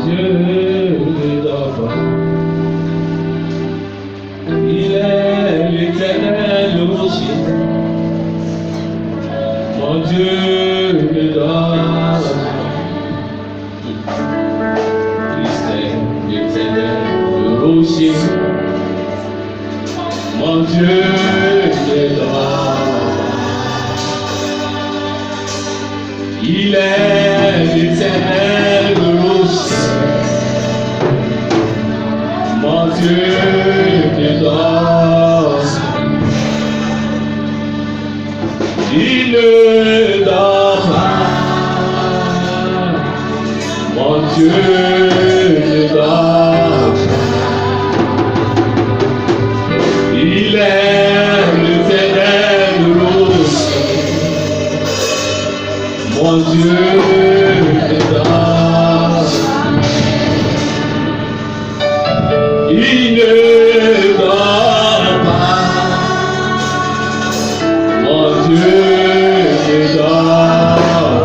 Dieu ne dort pas. Il est l'éternel rocher. Mon Dieu ne dort pas. Christ est l'éternel rocher. Mon Dieu ne dort pas. Il est l'éternel rocher. Mon Dieu ne dort pas. Il ne dort pas. Mon Dieu ne dort pas. Il est l'éternel rocher. Mon Dieu ne dort pas. Il ne dort pas. Mon Dieu ne dort pas.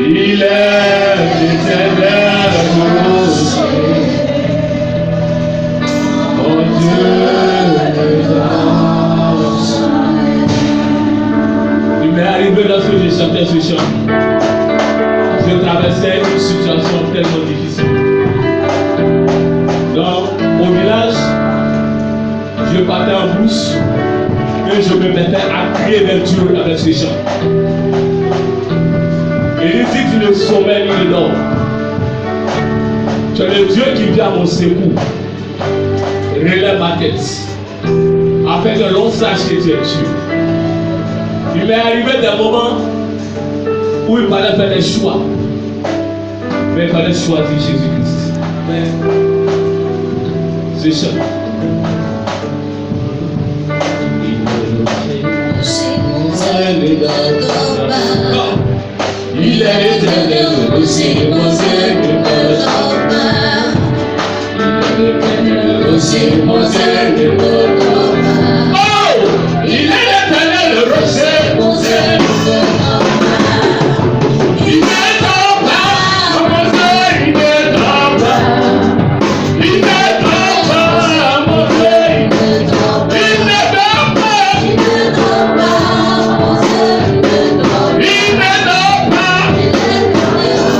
Il est l'éternel rocher. Mon Dieu ne dort pas. Il m'est arrivé lorsque j'ai chanté ce chant. Je traversais une situation tellement difficile. Donc, au village, je partais en brousse et je me mettais à crier vers Dieu avec ces chants. Et il dit qu'il ne sommeille ni ne dort. Tu es le Dieu qui vient à mon secours. Relève ma tête, afin que l'on sache que tu es Dieu. Il m'est arrivé des moments où il fallait faire des choix. Mais il fallait choisir Jésus-Christ. Mais c'est ça. Il est l'éternel rocher, mon Dieu ne dort pas. Il est l'éternel rocher, mon Dieu ne dort pas. Oh! Il est l'éternel rocher, mon Dieu ne dort pas. Il ne dort pas, mon Dieu, il ne dort pas. Il ne dort pas, mon Dieu, il ne dort pas. Il ne dort pas, il ne dort pas, mon Dieu, il ne dort pas. Il ne dort pas, il est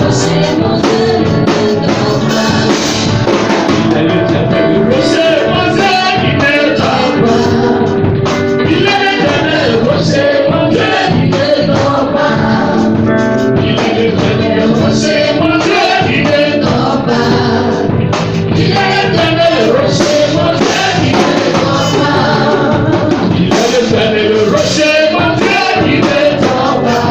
rocher, mon Dieu, il ne dort pas. Il est l'éternel rocher, mon Dieu, il ne dort pas. Il est l'éternel rocher, mon Dieu, il ne dort pas. Il est l'éternel rocher, mon Dieu, il ne dort pas. Il est l'éternel rocher, mon Dieu, il ne dort pas. Il est l'éternel rocher, mon Dieu, il ne dort pas.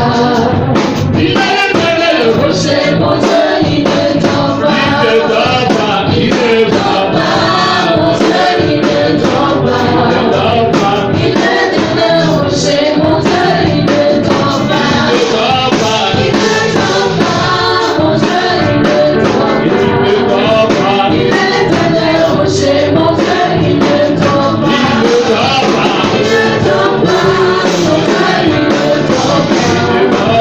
Il est l'éternel rocher, mon Dieu, il ne dort pas. Il ne dort pas, il ne dort pas, mon Dieu, il ne dort pas. Il ne dort pas. Il est l'éternel rocher, mon Dieu, il ne dort pas. Il ne dort pas, il ne dort pas, mon Dieu, il ne dort pas. Il ne dort pas. Il est l'éternel rocher, mon Dieu, il ne dort pas. Il ne dort pas. Il ne dort pas, mon Dieu, il ne dort pas. Il ne dort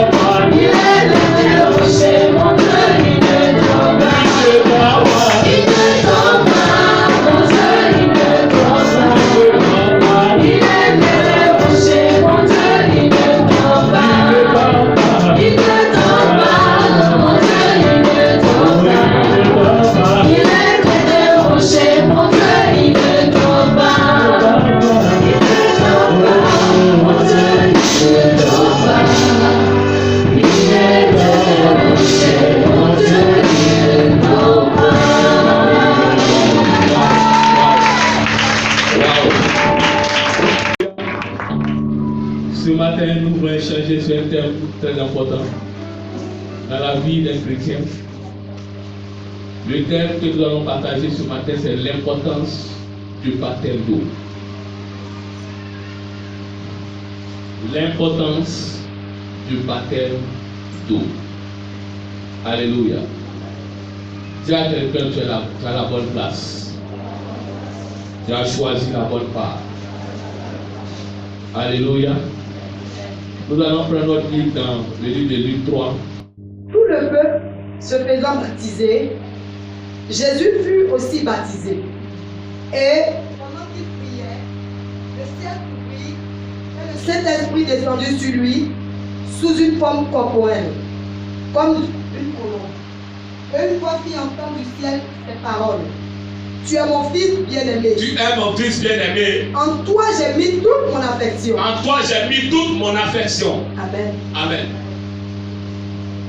pas. Il est l'éternel rocher, mon Dieu, il ne dort pas. Il ne dort pas. Il ne dort pas, mon Dieu, il ne dort pas. Il ne dort pas. Il est l'éternel rocher, mon Dieu, il ne dort pas. Il ne dort pas. Il ne dort pas, mon Dieu, il ne dort pas. Il ne dort pas. Il est l'éternel rocher, mon Dieu, il ne dort pas. Il ne dort pas, mon Dieu, il ne dort pas. Il est l'éternel rocher, mon Dieu, il ne dort pas. Ce matin, nous voulons échanger sur un thème très important dans la vie d'un chrétien. Le thème que nous allons partager ce matin, c'est l'importance du baptême d'eau. L'importance du baptême d'eau. Alléluia. Dis à quelqu'un, tu as la bonne place. Tu as choisi la bonne part. Alléluia. Nous allons prendre notre livre dans le livre de Luc 3. Tout le peuple se faisant baptiser, Jésus fut aussi baptisé. Et pendant qu'il priait, le ciel s'ouvrit et le Saint-Esprit descendit sur lui sous une forme corporelle, comme une colombe. Et une voix fit entendre du ciel ces paroles. Tu es mon fils bien-aimé. Tu es mon fils bien-aimé. En toi j'ai mis toute mon affection. En toi j'ai mis toute mon affection. Amen. Amen.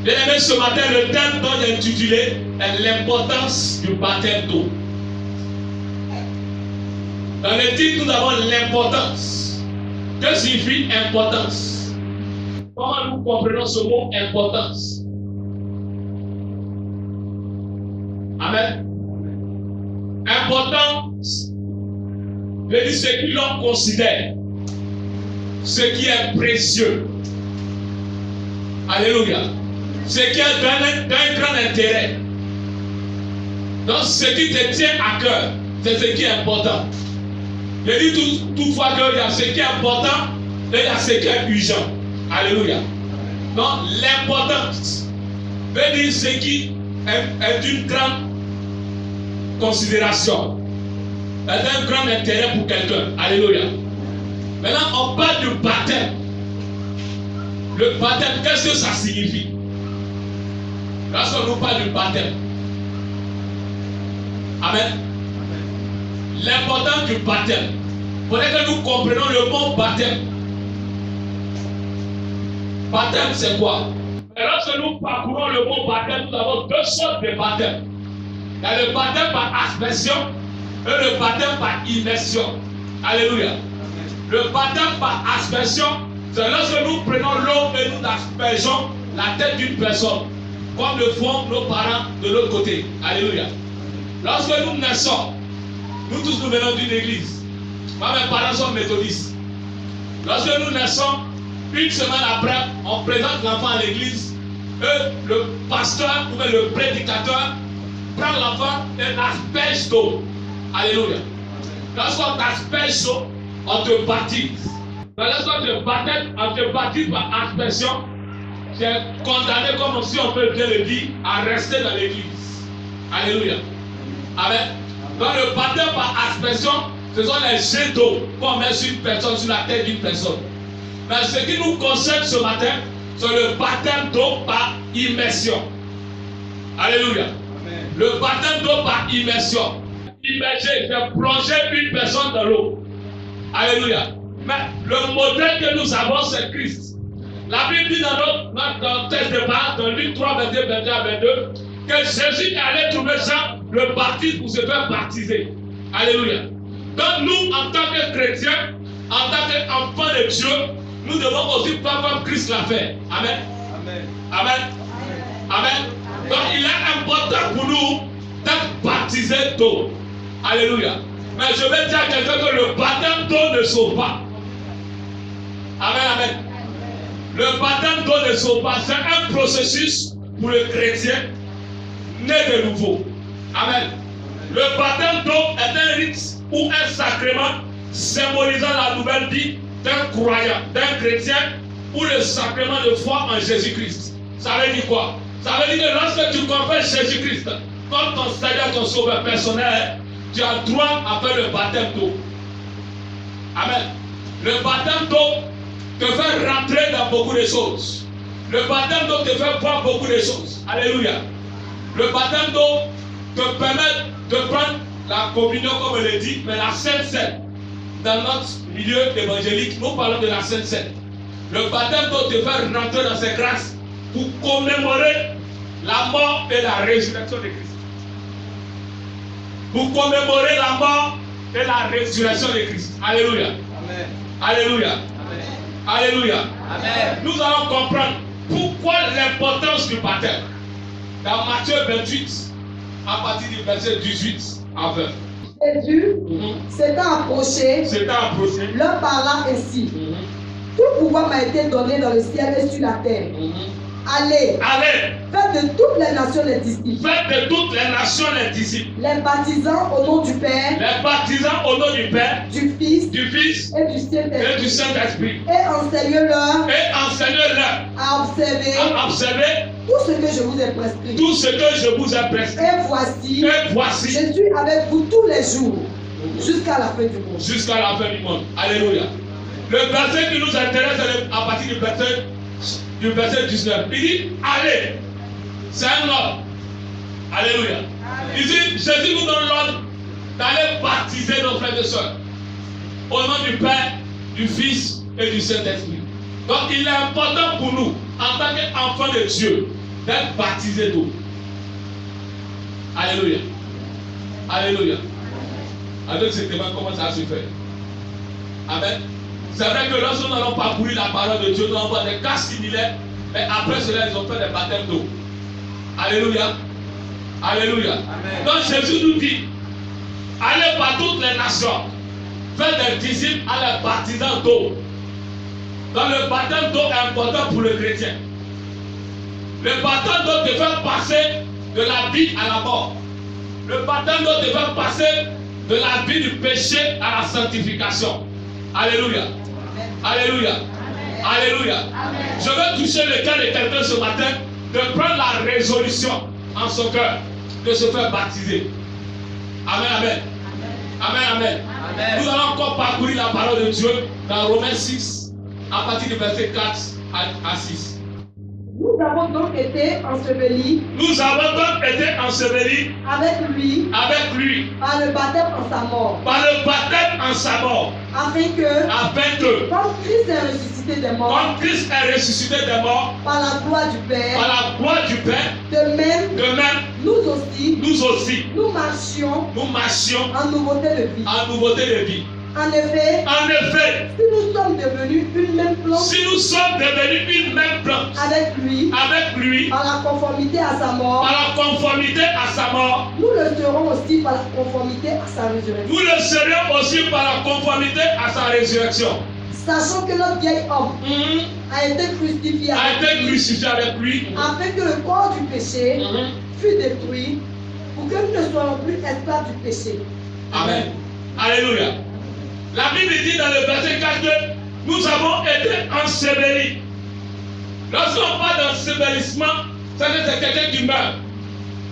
Bien-aimé, ce matin, le thème dont j'ai intitulé est l'importance du baptême d'eau. Dans le titre, nous avons l'importance. Que signifie importance? Comment nous comprenons ce mot importance? Amen. Importance veut dire ce que l'on considère, ce qui est précieux. Alléluia. Ce qui est d'un grand intérêt. Donc ce qui te tient à cœur, c'est ce qui est important. Je dis toutefois qu'il y a ce qui est important et il y a ce qui est urgent. Alléluia. Donc l'importance veut dire ce qui est d'une grande considération, est d'un grand intérêt pour quelqu'un. Alléluia. Maintenant on parle du baptême. Le baptême, qu'est-ce que ça signifie? Lorsqu'on nous parle du baptême. Amen. L'importance du baptême. Il faudrait que nous comprenions le mot baptême. Baptême, c'est quoi? Et lorsque nous parcourons le mot baptême, nous avons deux sortes de baptême. Il y a le baptême par aspersion et le baptême par immersion. Alléluia. Le baptême par aspersion, c'est lorsque nous prenons l'eau et nous aspergeons la tête d'une personne, comme le font nos parents de l'autre côté. Alléluia. Lorsque nous naissons, nous tous nous venons d'une église. Moi, mes parents sont méthodistes. Lorsque nous naissons, une semaine après, on présente l'enfant à l'église. Et le pasteur ou le prédicateur prend l'enfant et l'asperge d'eau. Alléluia. Lorsqu'on t'asperge d'eau, on te baptise. Lorsqu'on te baptise par aspersion, tu es condamné, comme si on peut bien le dire, à rester dans l'église. Alléluia. Amen. Donc le baptême par aspersion, ce sont les jets d'eau qu'on met sur une personne, sur la tête d'une personne. Mais ce qui nous concerne ce matin, c'est le baptême d'eau par immersion. Alléluia. Amen. Le baptême d'eau par immersion. Immerger, c'est plonger une personne dans l'eau. Alléluia. Mais le modèle que nous avons, c'est Christ. La Bible dit dans notre texte de base, dans Luc 3, 22, 21, 22, que Jésus allait trouver Jean le baptiste pour se faire baptiser. Alléluia. Donc nous, en tant que chrétiens, en tant qu'enfants de Dieu, nous devons aussi faire comme Christ l'a fait. Amen. Amen. Amen. Amen. Donc il est important pour nous d'être baptisés d'eau. Alléluia. Mais je vais dire à quelqu'un que le baptême d'eau ne sauve pas. Amen, amen. Le baptême d'eau ne sauve pas. C'est un processus pour le chrétien né de nouveau. Amen. Le baptême d'eau est un rite ou un sacrement symbolisant la nouvelle vie d'un croyant, d'un chrétien, ou le sacrement de foi en Jésus-Christ. Ça veut dire quoi? Ça veut dire que lorsque tu confesses Jésus-Christ comme ton Seigneur, ton sauveur personnel, tu as droit à faire le baptême d'eau. Amen. Le baptême d'eau te fait rentrer dans beaucoup de choses. Le baptême d'eau te fait voir beaucoup de choses. Alléluia. Le baptême d'eau te permet de prendre la communion, comme on le dit, mais la Sainte Seine. Dans notre milieu évangélique, nous parlons de la Sainte Seine. Le baptême d'eau te fait rentrer dans ces grâces pour commémorer la mort et la résurrection de Christ. Pour commémorer la mort et la résurrection de Christ. Alléluia. Amen. Alléluia. Amen. Alléluia. Amen. Nous allons comprendre pourquoi l'importance du baptême. Dans Matthieu 28, à partir du verset 18 à 20. Jésus s'étant approché, leur parla ainsi. Tout pouvoir m'a été donné dans le ciel et sur la terre. Allez, Faites de toutes les nations les disciples. Faites de toutes les nations les disciples. Les baptisant au nom du Père, Les baptisant au nom du Père, du Fils du Fils et du et du Saint-Esprit. Saint-Esprit. Et enseignez-leur Et enseignez-leur à observer à observer tout ce que je vous ai prescrit. tout ce que je vous ai prescrit. Et voici, Et je suis avec vous tous les jours, jusqu'à la fin du monde. jusqu'à la fin du monde. Alléluia. Le verset qui nous intéresse est à partir du verset 19. Il dit, allez. C'est un ordre. Alléluia. Il dit, Jésus nous donne l'ordre d'aller baptiser nos frères et sœurs. Au nom du Père, du Fils et du Saint-Esprit. Donc il est important pour nous, en tant qu'enfants de Dieu, d'être baptisés d'eau. Alléluia. Alléluia. Avec ce témoin, comment ça se fait? Amen. C'est vrai que lorsque nous allons parcourir la parole de Dieu, nous allons voir des cas similaires, mais après cela, ils ont fait des baptêmes d'eau. Alléluia. Alléluia. Amen. Donc Jésus nous dit, allez par toutes les nations, faites des disciples à les baptisant d'eau. Donc le baptême d'eau est important pour le chrétien. Le baptême d'eau te fait passer de la vie à la mort. Le baptême d'eau te fait passer de la vie du péché à la sanctification. Alléluia. Amen. Alléluia. Amen. Alléluia. Amen. Je veux toucher le cœur de quelqu'un ce matin de prendre la résolution en son cœur de se faire baptiser. Amen, amen. Amen, amen. Amen. Nous allons encore parcourir la parole de Dieu dans Romains 6, à partir du verset 4 à 6. Nous avons donc été ensevelis. Nous avons donc été ensevelis avec lui par le baptême en sa mort. Par le baptême en sa mort. Afin que comme Christ est ressuscité des morts. Comme Christ est ressuscité des morts. Par la gloire du Père. Par la gloire du Père. De même. Nous aussi. Nous marchions. En nouveauté de vie. En nouveauté de vie. En effet, si nous sommes devenus une même plante, avec lui, par la conformité à sa mort, nous le serons aussi par la conformité à sa résurrection. Sachant que notre vieil homme a été crucifié avec lui, afin que le corps du péché fût détruit, pour que nous ne soyons plus esclaves du péché. Amen. Alléluia. La Bible dit dans le verset 4 que nous avons été ensevelis. Lorsqu'on parle d'ensevelissement, c'est quelqu'un qui meurt.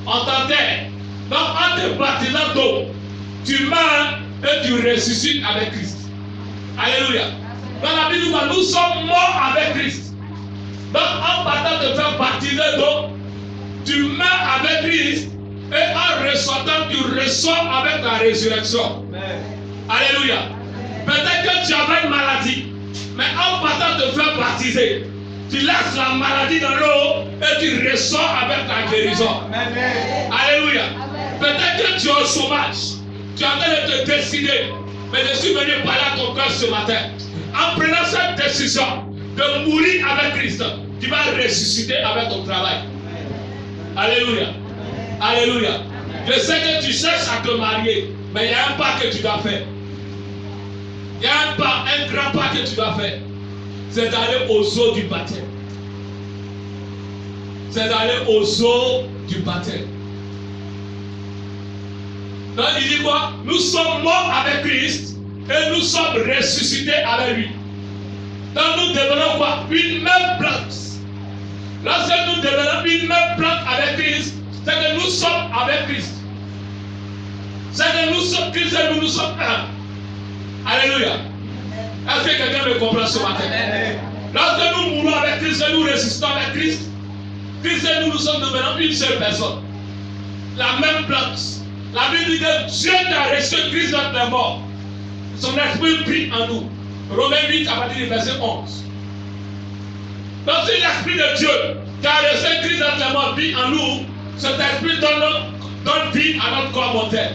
On t'enterre. Donc en te baptisant d'eau, tu meurs et tu ressuscites avec Christ. Alléluia. Dans la Bible, nous sommes morts avec Christ. Donc en partant de faire baptiser d'eau, tu meurs avec Christ et en ressortant, tu ressors avec la résurrection. Amen. Alléluia. Peut-être que tu avais une maladie, mais en partant de faire baptiser, tu laisses la maladie dans l'eau et tu ressors avec la guérison. Amen. Alléluia. Peut-être que tu es au chômage, tu es en train de te décider, mais je suis venu parler à ton cœur ce matin. En prenant cette décision de mourir avec Christ, tu vas ressusciter avec ton travail. Alléluia. Alléluia. Je sais que tu cherches à te marier, mais il y a un pas que tu dois faire. Il y a un grand pas que tu dois faire. C'est d'aller aux eaux du baptême. C'est d'aller aux eaux du baptême. Donc il dit quoi? Nous sommes morts avec Christ et nous sommes ressuscités avec lui. Donc nous devenons quoi? Une même plante. Lorsque nous devenons une même plante avec Christ, c'est que nous sommes avec Christ. C'est que nous sommes Christ et nous sommes un. Alléluia. Est-ce que quelqu'un me comprend ce matin? Lorsque nous mourons avec Christ et nous ressuscitons avec Christ, Christ et nous sommes devenus une seule personne. La même plante. La Bible dit que Dieu t'a ressuscité Christ notre mort. Son esprit vit en nous. Romains 8 à partir du verset 11. Donc si l'esprit de Dieu qui a ressuscité Christ notre mort vit en nous, cet esprit donne vie à notre corps mortel.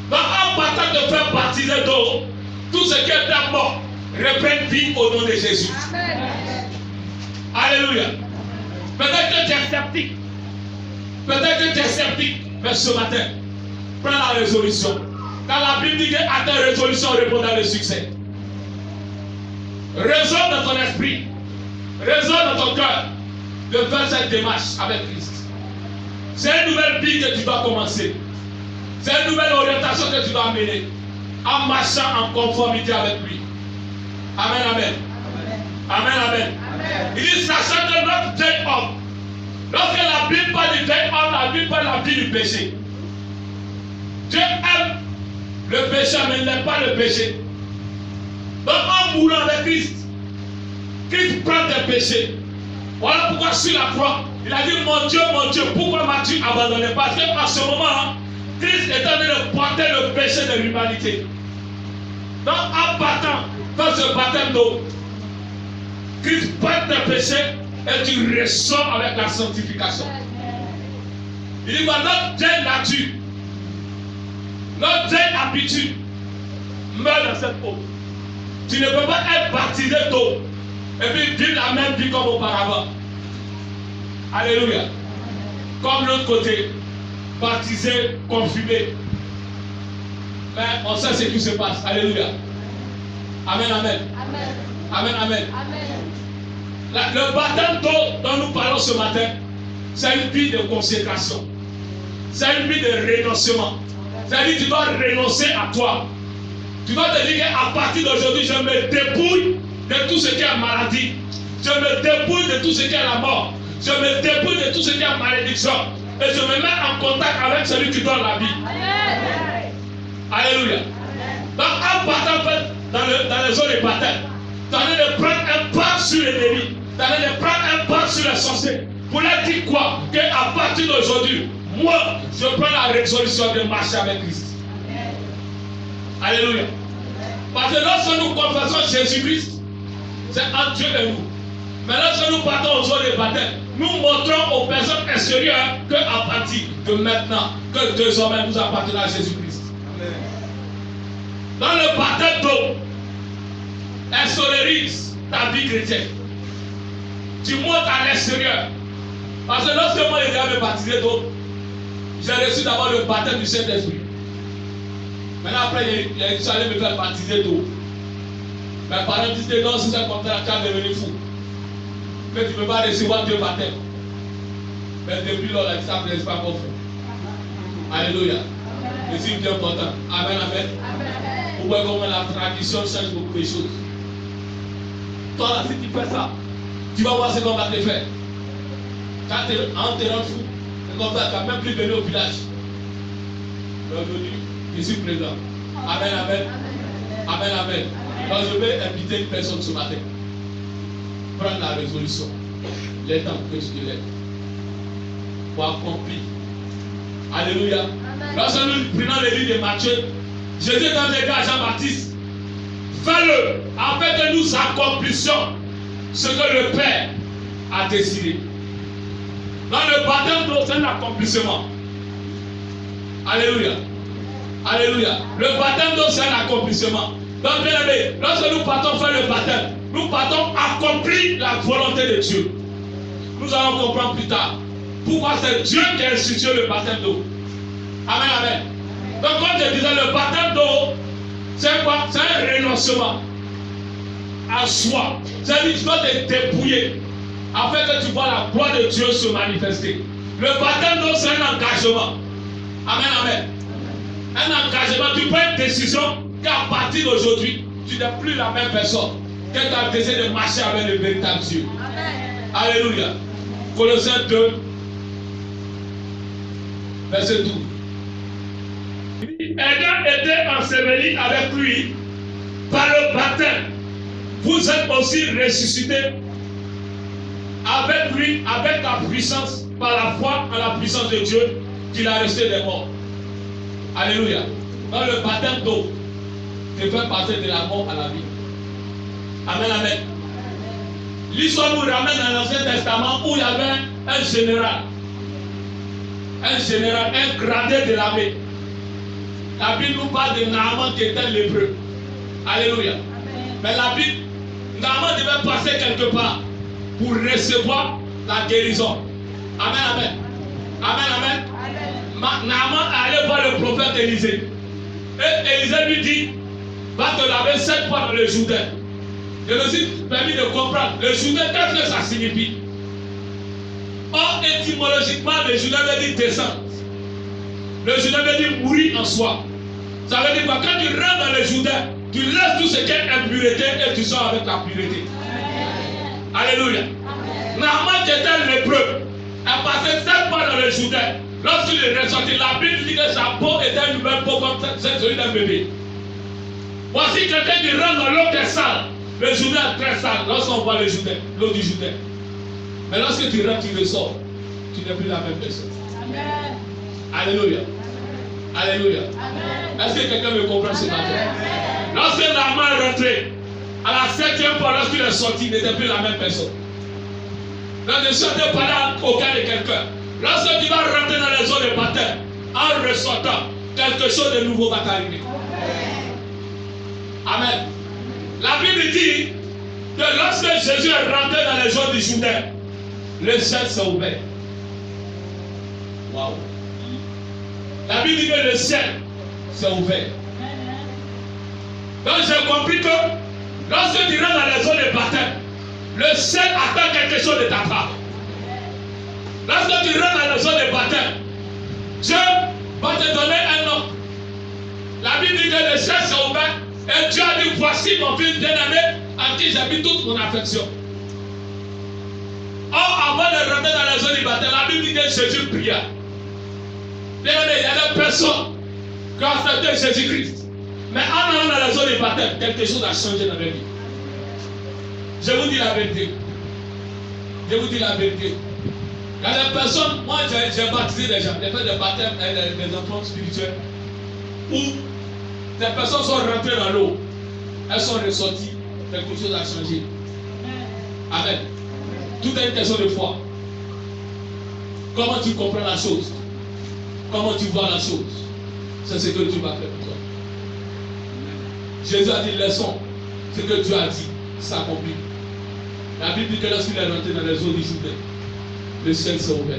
Donc en partant de faire baptiser d'eau, tout ce qui est mort reprenne vie au nom de Jésus. Amen. Alléluia. Peut-être que tu es sceptique. Peut-être que tu es sceptique. Mais ce matin, prends la résolution. Quand la Bible dit qu'à ta résolution répondra le succès. Résonne dans ton esprit. Résonne dans ton cœur. de faire cette démarche avec Christ. C'est une nouvelle vie que tu dois commencer. C'est une nouvelle orientation que tu dois mener en marchant en conformité avec lui. Amen, amen. Amen, amen. Il dit, sachant que notre vieil homme, lorsque la Bible parle du vieil homme, la Bible parle de la vie du péché. Dieu aime le péché, mais il n'aime pas le péché. Donc en mourant avec Christ, Christ prend tes péchés. Voilà pourquoi sur la croix, il a dit, mon Dieu, pourquoi m'as-tu abandonné? Parce qu'en ce moment, Christ est en train de porter le péché de l'humanité. Donc en partant, dans ce baptême d'eau, Christ porte tes péchés et tu ressors avec la sanctification. Il dit, notre vieille nature, notre vieille habitude meurt dans cette eau. Tu ne peux pas être baptisé d'eau et puis vivre la même vie comme auparavant. Alléluia. Comme l'autre côté, baptisé, confirmé. Mais on sait ce qui se passe. Alléluia. Amen, amen. Amen, amen. Le baptême d'eau dont nous parlons ce matin, c'est une vie de consécration. C'est une vie de renoncement. C'est-à-dire que tu dois renoncer à toi. Tu dois te dire qu'à partir d'aujourd'hui, je me dépouille de tout ce qui est maladie. Je me dépouille de tout ce qui est la mort. Je me dépouille de tout ce qui est malédiction. Et je me mets en contact avec celui qui donne la vie. Alléluia. Donc en partant dans les zones de baptême, tu as de prendre un pas sur l'ennemi. Tu as de prendre un pas sur les sorciers. Pour leur dire quoi? Qu'à partir d'aujourd'hui, moi, je prends la résolution de marcher avec Christ. Alléluia. Parce que lorsque nous confessons Jésus-Christ, c'est entre Dieu et nous. Mais lorsque nous partons aux zones de baptême, nous montrons aux personnes extérieures qu'à partir de maintenant, que désormais nous appartenons à Jésus-Christ. Dans le baptême d'eau, elle solérise ta vie chrétienne. Tu montes à l'extérieur. Parce que lorsque moi j'ai me baptisé d'eau, j'ai reçu d'abord le baptême du Saint-Esprit. Maintenant après, il suis allé me faire baptiser d'eau. Mes parents disaient non, si c'est comme ça, tu vas devenir fou. Que tu ne peux pas recevoir deux baptêmes. Mais depuis lors, ça ne me laisse pas mon fou. Alléluia. Je suis bien content. Amen, amen. Vous voyez comment la tradition change beaucoup de choses. Toi là, si tu fais ça, tu vas voir ce qu'on va te faire. Quand tu te rends fou, c'est comme ça, tu n'as même plus venu au village. Bienvenue, je suis présent. Amen, amen. Amen, amen. Donc je vais inviter une personne ce matin. Prendre la résolution. Les temps que tu te lèves. Pour accomplir. Alléluia. Lorsque nous prenons le livre de Matthieu, Jésus est dans les gars à Jean-Baptiste. Fais-le afin que nous accomplissions ce que le Père a décidé. Dans le baptême d'eau, c'est un accomplissement. Alléluia. Alléluia. Le baptême d'eau, c'est un accomplissement. Donc, bien aimé, lorsque nous partons faire le baptême, nous partons accomplir la volonté de Dieu. Nous allons comprendre plus tard pourquoi c'est Dieu qui a institué le baptême d'eau. Amen, amen. Donc, comme je disais, le baptême d'eau, c'est quoi? C'est un renoncement à soi. C'est-à-dire que tu dois te dépouiller afin que tu vois la gloire de Dieu se manifester. Le baptême d'eau, c'est un engagement. Amen, amen. Un engagement, tu prends une décision qu'à partir d'aujourd'hui, tu n'es plus la même personne. Que tu as décidé de marcher avec le véritable Dieu. Amen. Alléluia. Colossiens 2, verset 12. Ayant été enseveli avec lui par le baptême, vous êtes aussi ressuscités avec lui, avec la puissance, par la foi en la puissance de Dieu qu'il a resté des morts. Alléluia. Dans le baptême d'eau, te fait passer de la mort à la vie. Amen, amen. L'histoire nous ramène dans l'Ancien Testament où il y avait un général, un gradé de l'armée. La Bible nous parle de Naaman qui était lépreux. Alléluia. Mais la Bible, Naaman devait passer quelque part pour recevoir la guérison. Amen, amen. Amen, amen. Naaman allait voir le prophète Élisée. Et Élisée lui dit, va te laver 7 fois dans le Jourdain. Je me suis permis de comprendre. Le Jourdain, qu'est-ce que ça signifie? Donc étymologiquement, le Jourdain veut dire descendre. Le Jourdain veut dire mourir en soi. Ça veut dire quoi? Quand tu rentres dans le Jourdain, tu laisses tout ce qui est impureté et tu sors avec la pureté. Alléluia. Naaman qui était lépreux a passé 7 mois dans le Jourdain. Lorsqu'il est ressorti, la Bible dit que sa peau était une nouvelle peau comme celle d'un bébé. Voici quelqu'un qui rentre dans l'eau qui est sale. Le Jourdain est très sale lorsqu'on voit le Jourdain, l'eau du Jourdain. Mais lorsque tu rentres, tu ressors, tu n'es plus la même personne. Amen. Alléluia. Alléluia. Est-ce que quelqu'un me comprend ce matin? Lorsque Naaman est rentré, à la 7e fois, lorsqu'il est sorti, il n'était plus la même personne. Donc, je suis en train de parler au cas de quelqu'un. Lorsque tu vas rentrer dans les eaux de baptême, en ressortant, quelque chose de nouveau va t'arriver. Amen. La Bible dit que lorsque Jésus est rentré dans les eaux du Jourdain, le ciel s'est ouvert. Waouh. La Bible dit que le ciel s'est ouvert. Donc j'ai compris que lorsque tu rentres dans les eaux de baptême, le ciel attend quelque chose de ta part. Lorsque tu rentres dans les eaux de baptême, Dieu va te donner un nom. La Bible dit que le ciel s'est ouvert et Dieu a dit, voici mon fils bien-aimé en qui j'ai mis toute mon affection. Or, avant de rentrer dans les eaux du baptême, la Bible dit que Jésus pria. Bien-aimé, il y a des personnes qui ont accepté Jésus-Christ. Mais en allant dans les eaux du baptême, quelque chose a changé dans leur vie. Je vous dis la vérité. Je vous dis la vérité. Il y a des personnes, moi j'ai baptisé des gens, j'ai fait des baptêmes et des enfants spirituels, où des personnes sont rentrées dans l'eau, elles sont ressorties, quelque chose a changé. Amen. Tout est une question de foi. Comment tu comprends la chose? Comment tu vois la chose? C'est ce que Dieu va faire pour toi. Jésus a dit, laissons ce que Dieu a dit s'accomplir. La Bible dit que lorsqu'il est rentré dans les eaux du Jourdain, le ciel s'est ouvert.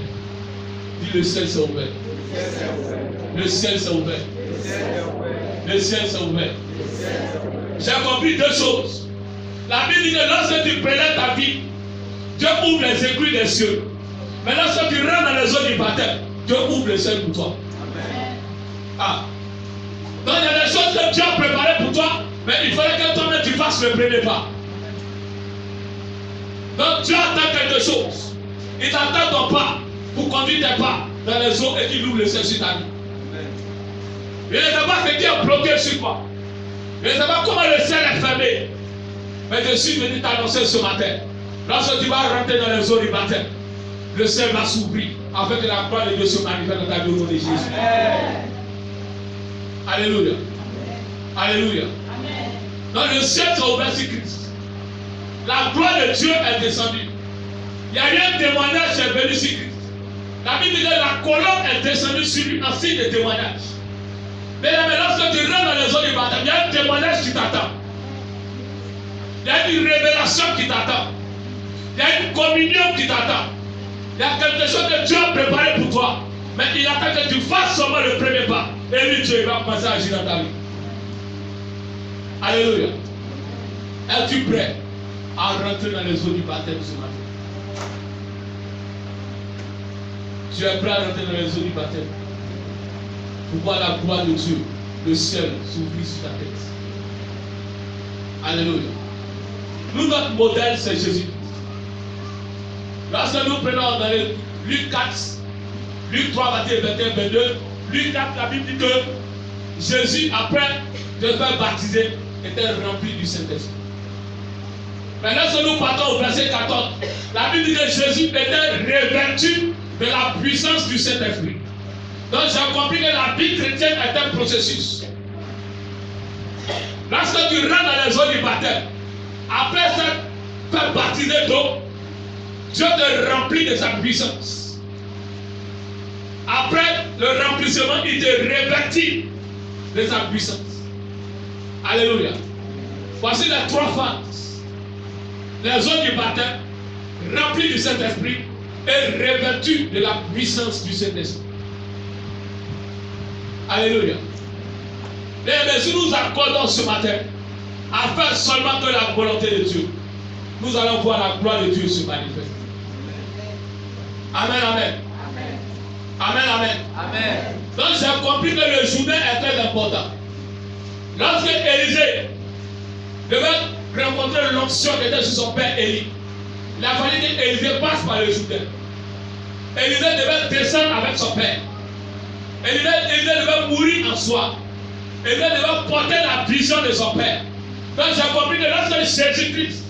Dis, le ciel s'est ouvert. Le ciel s'est ouvert. Le ciel s'est ouvert. J'ai compris deux choses. La Bible dit que lorsque tu prélèves ta vie, Dieu ouvre les écluses des cieux. Mais lorsque tu rentres dans les eaux du baptême, Dieu ouvre le ciel pour toi. Ah. Donc il y a des choses que Dieu a préparées pour toi, mais il fallait que toi-même tu fasses le premier pas. Donc Dieu attend quelque chose. Il t'attend ton pas pour conduire tes pas dans les eaux et qu'il ouvre le ciel sur ta vie. Je ne sais pas ce qui est bloqué sur toi. Je ne sais pas comment le ciel est fermé. Mais je suis venu t'annoncer ce matin. Lorsque tu vas rentrer dans les eaux du baptême, le ciel va s'ouvrir afin que la gloire de Dieu se manifeste dans ta vie au nom de Jésus. Alléluia. Alléluia. Donc le ciel s'est ouvert sur Christ. La gloire de Dieu est descendue. Il y a eu un témoignage qui est venu sur Christ. La Bible dit que la colonne est descendue sur lui en signe de témoignage. Mais lorsque tu rentres dans les eaux du baptême, il y a un témoignage qui t'attend. Il y a une révélation qui t'attend. Il y a une communion qui t'attend. Il y a quelque chose que Dieu a préparé pour toi. Mais il attend que tu fasses seulement le premier pas. Et lui, Dieu va commencer à agir dans ta vie. Alléluia. Es-tu prêt à rentrer dans les eaux du baptême ce matin? Tu es prêt à rentrer dans les eaux du baptême pour voir la gloire de Dieu, le ciel s'ouvrir sur ta tête. Alléluia. Nous, notre modèle, c'est Jésus. Lorsque nous prenons dans Luc 4, Luc 3, 21, 22, Luc 4, la Bible dit que Jésus, après de faire baptiser, était rempli du Saint-Esprit. Maintenant, si nous partons au verset 14, la Bible dit que Jésus était revêtu de la puissance du Saint-Esprit. Donc, j'ai compris que la vie chrétienne est un processus. Lorsque tu rentres dans les eaux du baptême, après se faire baptiser d'eau, Dieu te remplit de sa puissance. Après le remplissement, il te revêtit de sa puissance. Alléluia. Voici les trois phases. Les eaux du baptême, remplies du Saint-Esprit et revêtues de la puissance du Saint-Esprit. Alléluia. Mais si nous accordons ce matin à faire seulement que la volonté de Dieu, nous allons voir la gloire de Dieu se manifester. Amen, amen. Amen, amen. Amen. Donc j'ai compris que le Jourdain est très important. Lorsque Élisée devait rencontrer l'onction qui était sur son père Élie, il a fallu qu'Élisée passe par le Jourdain. Élisée devait descendre avec son père. Élisée devait mourir en soi. Élisée devait porter la vision de son père. Donc j'ai compris que lorsque Jésus-Christ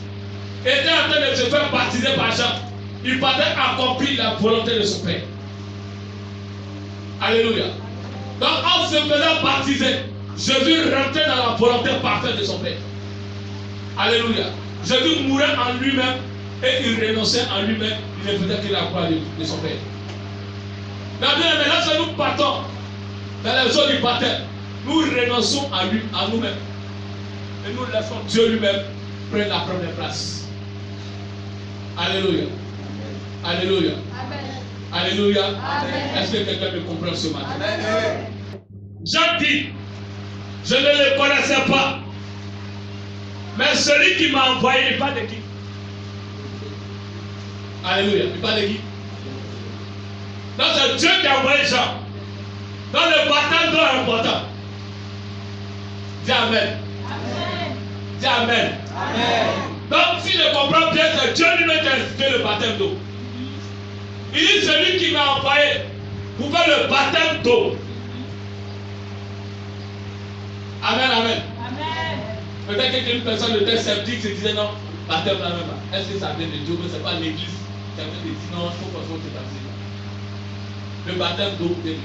était en train de se faire baptiser par Jean, il partait accomplir la volonté de son père. Alléluia. Donc en se faisant baptiser, Jésus rentrait dans la volonté parfaite de son père. Alléluia. Jésus mourait en lui-même et il renonçait en lui-même. Il ne faisait que la gloire de son père. Maintenant, lorsque nous partons dans les eaux du baptême, nous renonçons à lui, à nous-mêmes. Et nous laissons Dieu lui-même prendre la première place. Alléluia. Alléluia. Alléluia. Est-ce que quelqu'un me comprend ce matin? Jean dit, je ne le connaissais pas. Mais celui qui m'a envoyé, il parle de qui? Alléluia. Il parle de qui? Donc c'est Dieu qui a envoyé Jean. Donc le baptême d'eau est important. Dis Amen. Dis Amen. Donc si je comprends bien, c'est Dieu lui-même qui a institué le baptême d'eau. Il dit celui qui m'a envoyé pour faire le baptême d'eau. Amen, amen. Peut-être qu'une personne de tête sceptique se disait non, baptême là même. Est-ce que ça vient de Dieu? Mais ce n'est pas l'église. Quelqu'un te dit non, il faut qu'on soit baptisé. Le baptême d'eau de Dieu.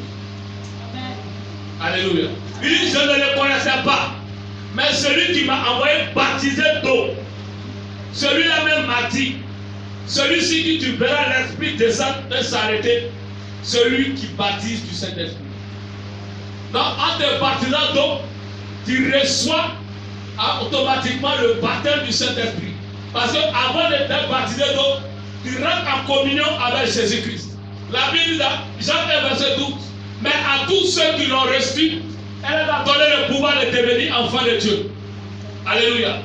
Alléluia. Il dit je ne le connaissais pas. Mais celui qui m'a envoyé baptiser d'eau, celui-là même m'a dit, celui-ci qui tu verras l'Esprit descendre et s'arrêter, celui qui baptise du Saint-Esprit. Donc en te baptisant d'eau, tu reçois automatiquement le baptême du Saint-Esprit. Parce que avant de te baptiser d'eau, tu rentres en communion avec Jésus-Christ. La Bible dit dans Jean 1 verset 12, mais à tous ceux qui l'ont reçu, elle a donné le pouvoir de devenir enfants de Dieu. Alléluia.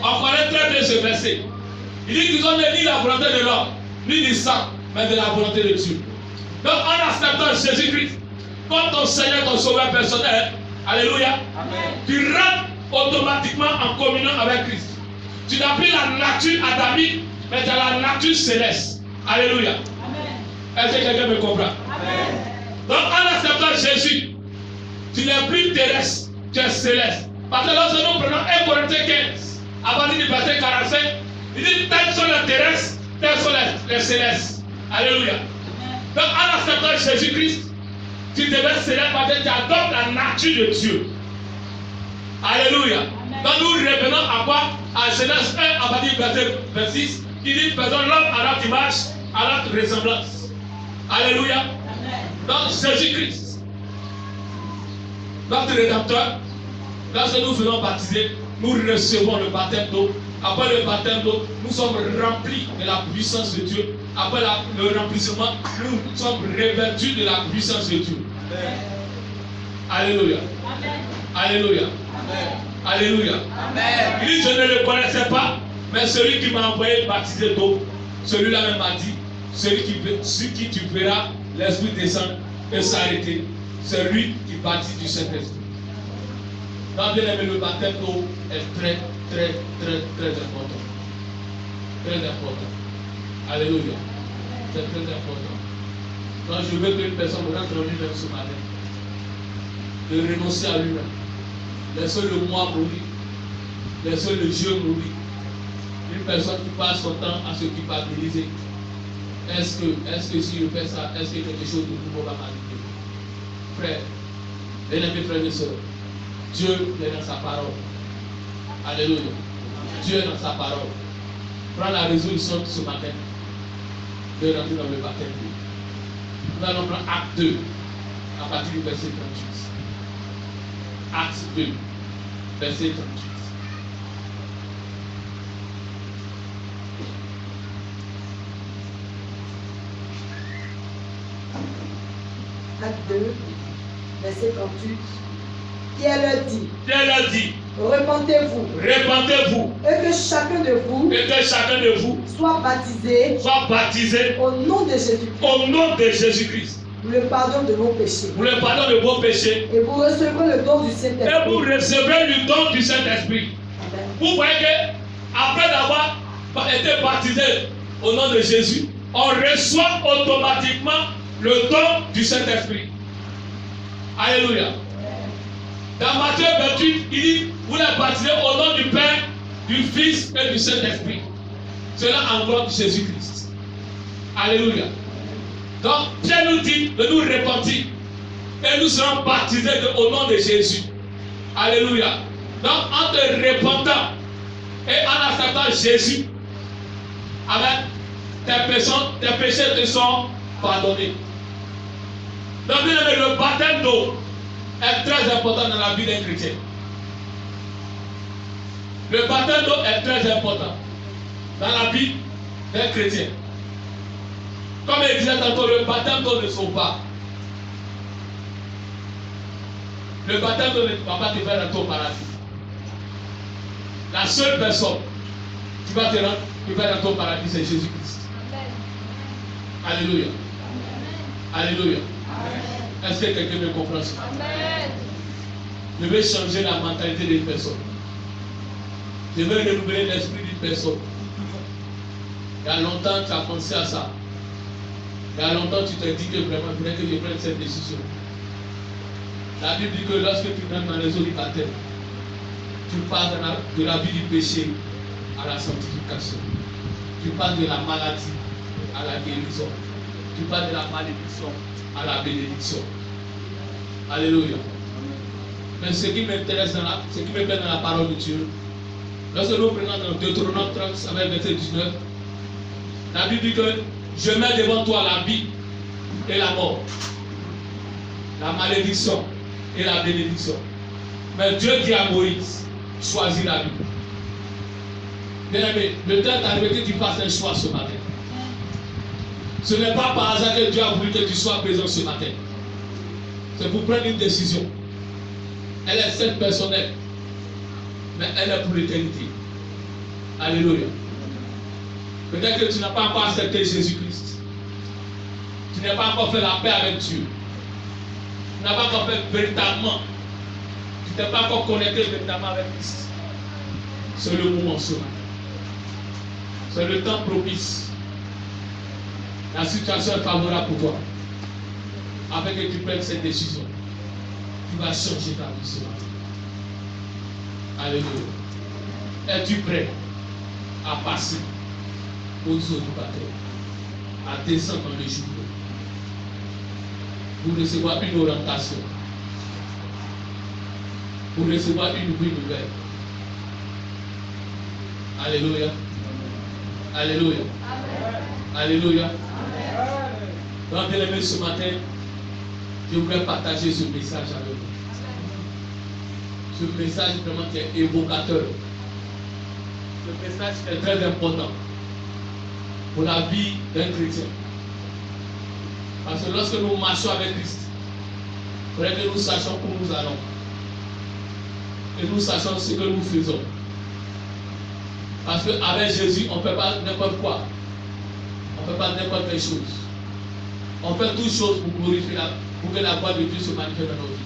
On connaît très bien ce verset. Il dit qu'ils ont ni la volonté de l'homme, ni du sang, mais de la volonté de Dieu. Donc en acceptant Jésus-Christ comme ton Seigneur, ton Sauveur personnel, alléluia, tu rentres automatiquement en communion avec Christ. Tu n'as plus la nature adamique, mais tu as la nature céleste. Alléluia. Est-ce que quelqu'un me comprend? Donc en acceptant Jésus, tu n'es plus terrestre, tu es céleste. Parce que lorsque nous prenons 1 Corinthiens 15, à partir du verset 45, il dit tels sont les terrestres, tels sont les célestes. Alléluia. Donc en acceptant Jésus-Christ, tu deviens céleste parce que tu adoptes la nature de Dieu. Alléluia. Donc nous revenons à quoi? À Genèse 1 à partir du verset 26, qui dit faisons l'homme à notre image, à notre ressemblance. Alléluia. Donc Jésus-Christ, notre Rédempteur, lorsque nous faisons baptiser, nous recevons le baptême d'eau. Après le baptême d'eau, nous sommes remplis de la puissance de Dieu. Après le remplissement, nous sommes revêtus de la puissance de Dieu. Amen. Alléluia. Amen. Alléluia. Amen. Alléluia. Amen. Il dit, je ne le connaissais pas, mais celui qui m'a envoyé baptiser d'eau, celui-là même m'a dit, celui qui tu verras l'Esprit descendre et s'arrêter, c'est lui qui baptise du Saint-Esprit. Donc, bien aimé, le baptême d'eau est très, très, très, très important. Très important. Alléluia. C'est très important. Donc, je veux qu'une personne rentre en lui-même ce matin. De renoncer à lui-même. Laissez le moi mourir. Laissez le Dieu mourir. Une personne qui passe son temps à se culpabiliser. Est-ce que si je fais ça, est-ce que quelque chose de nouveau va m'arriver? Frère, bien-aimés frères et sœurs, Dieu est dans sa parole. Alléluia. Dieu est dans sa parole. Prends la résolution ce matin de rentrer dans le baptême. Nous allons prendre acte 2 à partir du verset 38. Acte 2, verset 38. Acte 2, verset 38. Pierre leur dit. Pierre leur dit. Repentez-vous. Repentez-vous. Et que chacun de vous soit baptisé au nom de Jésus-Christ. Au nom de Jésus-Christ. Pour le pardon de vos péchés. Pour le pardon de vos péchés. Et vous recevrez le don du Saint-Esprit. Et vous recevrez le don du Saint-Esprit. Vous voyez que après d'avoir été baptisé au nom de Jésus, on reçoit automatiquement le don du Saint-Esprit. Alléluia. Dans Matthieu 28, il dit, vous les baptisez au nom du Père, du Fils et du Saint-Esprit. Cela en gloire de Jésus-Christ. Alléluia. Donc, Pierre nous dit de nous repentir. Et nous serons baptisés au nom de Jésus. Alléluia. Donc, en te repentant et en acceptant Jésus, avec tes péchés te sont pardonnés. Donc, bien aimé, le baptême d'eau est très important dans la vie d'un chrétien. Le baptême d'eau est très important dans la vie d'un chrétien. Comme il disait tantôt, le baptême d'eau ne sauve pas. Le baptême d'eau ne va pas te faire rentrer au paradis. La seule personne qui va te faire rentrer au paradis, c'est Jésus-Christ. Alléluia. Alléluia. Est-ce que quelqu'un me comprend ça? Je veux changer la mentalité d'une personne. Je veux renouveler l'esprit d'une personne. Il y a longtemps, tu as pensé à ça. Il y a longtemps, tu t'es dit que vraiment, il faudrait que je prenne cette décision. La Bible dit que lorsque tu prends dans les eaux du baptême, tu passes de la vie du péché à la sanctification. Tu passes de la maladie à la guérison. Tu passes de la malédiction à la bénédiction. Alléluia. Mais ce qui m'intéresse ce qui me plaît dans la parole de Dieu, lorsque nous prenons dans Deutéronome 30 avec verset 19, la Bible dit que je mets devant toi la vie et la mort, la malédiction et la bénédiction. Mais Dieu dit à Moïse, choisis la vie. Bien aimé, le temps est arrivé que tu fasses un choix ce matin. Ce n'est pas par hasard que Dieu a voulu que tu sois présent ce matin. C'est pour prendre une décision. Elle est certes personnelle, mais elle est pour l'éternité. Alléluia. Peut-être que tu n'as pas encore accepté Jésus-Christ. Tu n'as pas encore fait la paix avec Dieu. Tu n'as pas encore fait véritablement. Tu n'es pas encore connecté véritablement avec Christ. C'est le moment ce matin. C'est le temps propice. La situation est favorable pour toi. Afin que tu prennes cette décision. Tu vas changer ta vie ce matin. Alléluia. Es-tu prêt à passer aux eaux du baptême, à descendre dans les jours pour recevoir une orientation, pour recevoir une vie nouvelle? Alléluia. Alléluia. Alléluia. Donc, bien aimé, ce matin, je voudrais partager ce message avec vous. Ce message vraiment qui est évocateur. Ce message est très important pour la vie d'un chrétien. Parce que lorsque nous marchons avec Christ, il faudrait que nous sachions où nous allons. Et nous sachions ce que nous faisons. Parce qu'avec Jésus, on ne fait pas n'importe quoi. On ne fait pas n'importe quelle chose. On fait toutes choses pour glorifier pour que la gloire de Dieu se manifeste dans nos vies.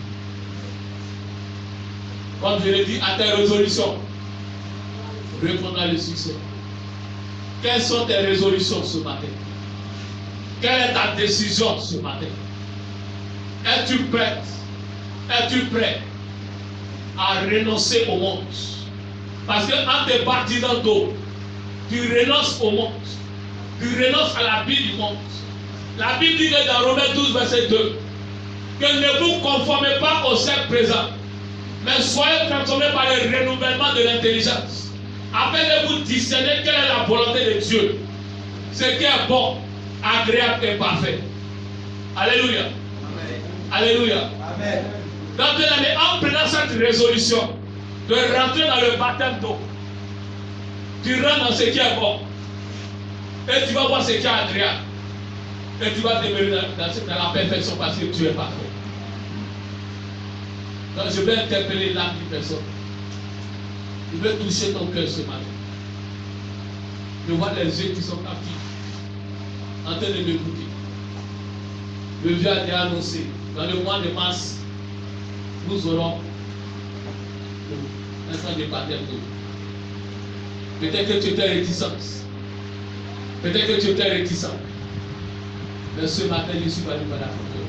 Comme je l'ai dit, à tes résolutions, répondra le succès. Quelles sont tes résolutions ce matin? Quelle est ta décision ce matin? Es-tu prête? Es-tu prêt à renoncer au monde? Parce qu'en te baptisant d'eau, tu renonces au monde. Tu renonces à la vie du monde. La Bible dit que dans Romains 12, verset 2, que ne vous conformez pas au siècle présent, mais soyez transformés par le renouvellement de l'intelligence, afin de vous discerner quelle est la volonté de Dieu, ce qui est bon, agréable et parfait. Alléluia. Amen. Alléluia. Amen. Donc, en prenant cette résolution de rentrer dans le baptême d'eau, tu rentres dans ce qui est bon, et tu vas voir ce qui est agréable, et tu vas demeurer dans la perfection parce que tu es parfait. Donc, je vais interpeller l'âme d'une personne. Il veut toucher ton cœur ce matin. Je vois les yeux qui sont captifs, en train de m'écouter. Le vieux a déjà annoncé, dans le mois de mars, nous aurons un temps de baptême d'eau. Peut-être que tu étais réticent. Peut-être que tu étais réticent. Mais ce matin, je suis venu par la photo.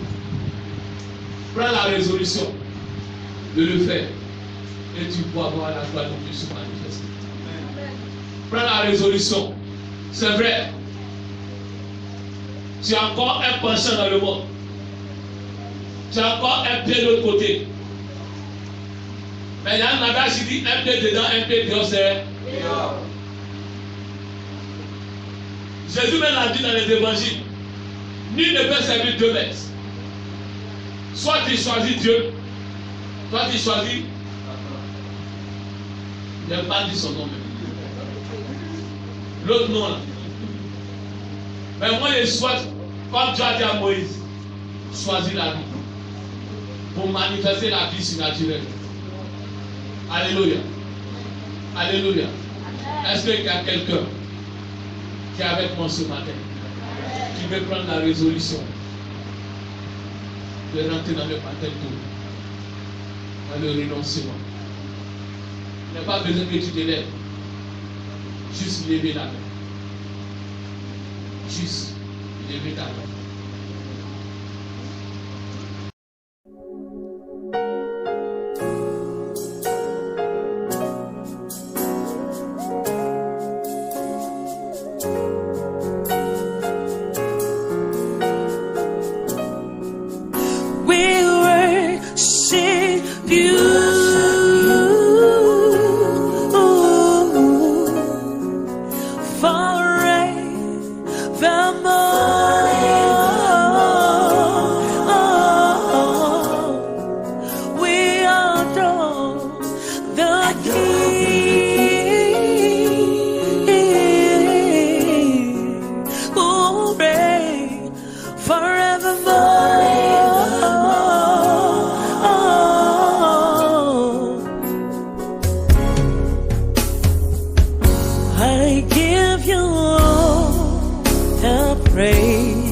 Prends la résolution de le faire. Et tu pourras voir la gloire de Dieu se manifester. Prends la résolution. C'est vrai. Tu as encore un penchant dans le monde. Tu as encore un pied de l'autre côté. Mais il y a un adage qui dit un pied dedans, un pied dehors, c'est dehors. Jésus même l'a dit dans les évangiles. Nul ne peut servir deux maîtres. Soit tu choisis Dieu, soit tu choisis. Il n'a pas dit son nom même. L'autre nom là. Mais moi je choisis, comme Dieu a dit à Moïse, choisis la vie. Pour manifester la vie surnaturelle. Alléluia. Alléluia. Est-ce qu'il y a quelqu'un qui est avec moi ce matin, qui veut prendre la résolution de rentrer dans le baptême d'eau, dans le renoncement? Il n'y a pas besoin que tu te lèves. Juste lever la main. Juste lever ta main. I give you all the praise.